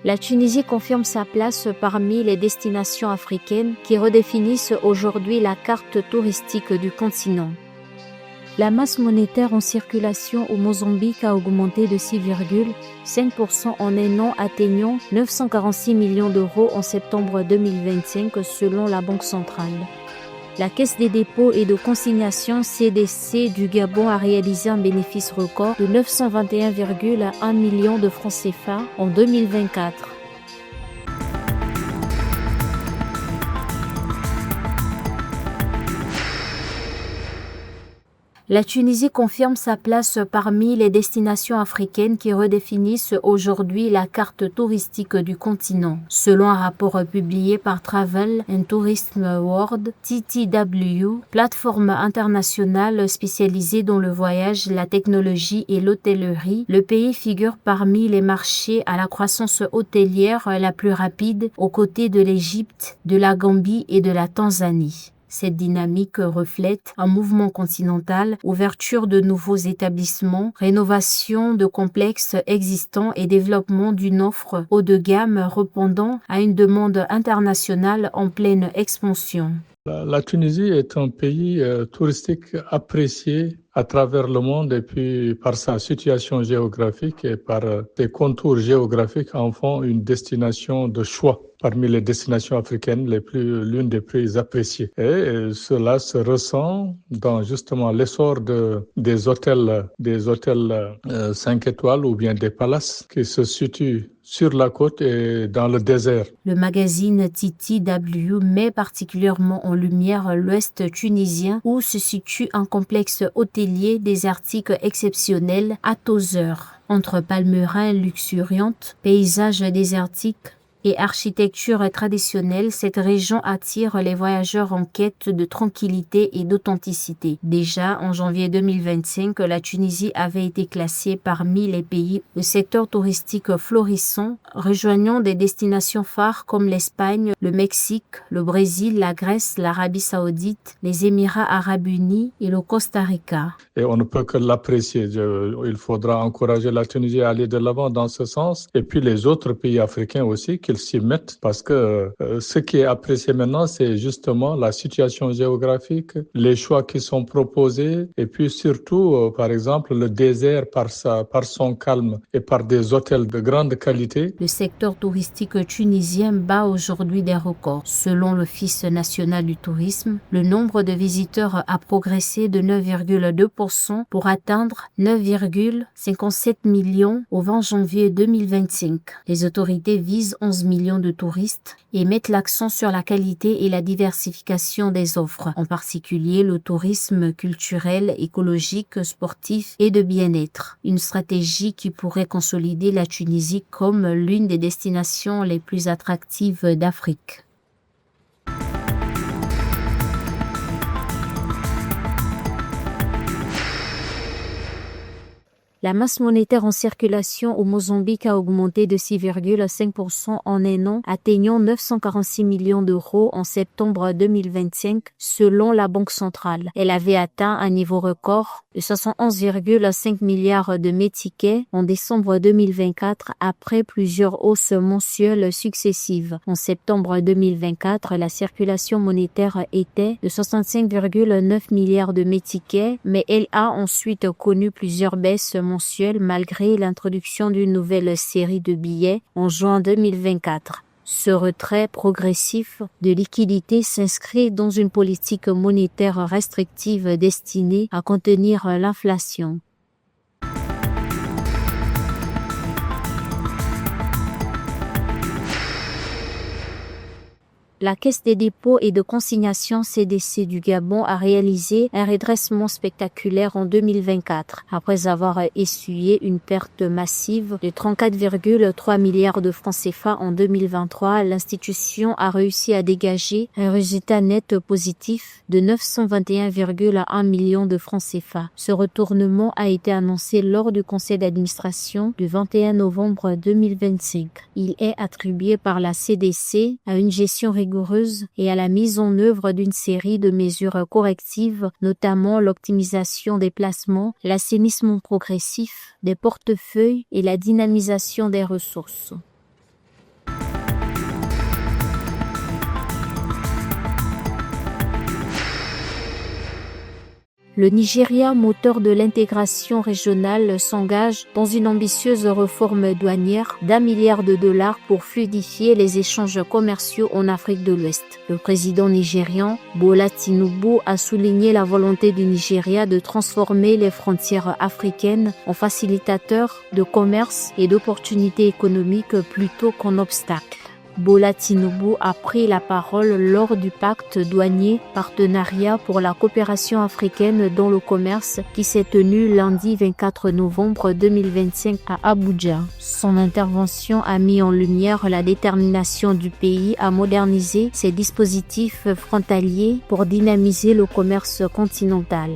La Tunisie confirme sa place parmi les destinations africaines qui redéfinissent aujourd'hui la carte touristique du continent. La masse monétaire en circulation au Mozambique a augmenté de 6,5% en un an, atteignant 946 millions d'euros en septembre 2025 selon la Banque centrale. La Caisse des dépôts et de consignation CDC du Gabon a réalisé un bénéfice record de 921,1 millions de francs CFA en 2024. La Tunisie confirme sa place parmi les destinations africaines qui redéfinissent aujourd'hui la carte touristique du continent. Selon un rapport publié par Travel and Tourism World, TTW, plateforme internationale spécialisée dans le voyage, la technologie et l'hôtellerie, le pays figure parmi les marchés à la croissance hôtelière la plus rapide aux côtés de l'Égypte, de la Gambie et de la Tanzanie. Cette dynamique reflète un mouvement continental, ouverture de nouveaux établissements, rénovation de complexes existants et développement d'une offre haut de gamme répondant à une demande internationale en pleine expansion. La Tunisie est un pays touristique apprécié à travers le monde et puis par sa situation géographique et par ses contours géographiques en font une destination de choix parmi les destinations africaines l'une des plus appréciées. Et cela se ressent dans justement l'essor des hôtels 5 étoiles ou bien des palaces qui se situent sur la côte et dans le désert. Le magazine TTW met particulièrement en lumière l'ouest tunisien où se situe un complexe hôtelier désertique exceptionnel à Tozeur. Entre palmerins luxuriantes, paysages désertiques et architecture traditionnelle, cette région attire les voyageurs en quête de tranquillité et d'authenticité. Déjà, en janvier 2025, la Tunisie avait été classée parmi les pays de secteur touristique florissant, rejoignant des destinations phares comme l'Espagne, le Mexique, le Brésil, la Grèce, l'Arabie Saoudite, les Émirats Arabes Unis et le Costa Rica. Et on ne peut que l'apprécier. Il faudra encourager la Tunisie à aller de l'avant dans ce sens. Et puis les autres pays africains aussi qu'ils s'y mettent parce que ce qui est apprécié maintenant, c'est justement la situation géographique, les choix qui sont proposés et puis surtout, par exemple, le désert par son calme et par des hôtels de grande qualité. Le secteur touristique tunisien bat aujourd'hui des records. Selon l'Office national du tourisme, le nombre de visiteurs a progressé de 9,2% pour atteindre 9,57 millions au 20 janvier 2025. Les autorités visent 11 millions de touristes et mettent l'accent sur la qualité et la diversification des offres, en particulier le tourisme culturel, écologique, sportif et de bien-être. Une stratégie qui pourrait consolider la Tunisie comme l'une des destinations les plus attractives d'Afrique. La masse monétaire en circulation au Mozambique a augmenté de 6,5% en un an, atteignant 946 millions d'euros en septembre 2025, selon la Banque centrale. Elle avait atteint un niveau record de 71,5 milliards de métiquets en décembre 2024, après plusieurs hausses mensuelles successives. En septembre 2024, la circulation monétaire était de 65,9 milliards de métiquets, mais elle a ensuite connu plusieurs baisses mensuelle malgré l'introduction d'une nouvelle série de billets en juin 2024. Ce retrait progressif de liquidités s'inscrit dans une politique monétaire restrictive destinée à contenir l'inflation. La Caisse des dépôts et de consignation CDC du Gabon a réalisé un redressement spectaculaire en 2024. Après avoir essuyé une perte massive de 34,3 milliards de francs CFA en 2023, l'institution a réussi à dégager un résultat net positif de 921,1 millions de francs CFA. Ce retournement a été annoncé lors du conseil d'administration du 21 novembre 2025. Il est attribué par la CDC à une gestion rigoureuse et à la mise en œuvre d'une série de mesures correctives, notamment l'optimisation des placements, l'assainissement progressif des portefeuilles et la dynamisation des ressources. Le Nigeria, moteur de l'intégration régionale, s'engage dans une ambitieuse réforme douanière d'1 milliard de dollars pour fluidifier les échanges commerciaux en Afrique de l'Ouest. Le président nigérian, Bola Tinubu, a souligné la volonté du Nigeria de transformer les frontières africaines en facilitateurs de commerce et d'opportunités économiques plutôt qu'en obstacles. Bola Tinubu a pris la parole lors du pacte douanier Partenariat pour la coopération africaine dans le commerce qui s'est tenu lundi 24 novembre 2025 à Abuja. Son intervention a mis en lumière la détermination du pays à moderniser ses dispositifs frontaliers pour dynamiser le commerce continental.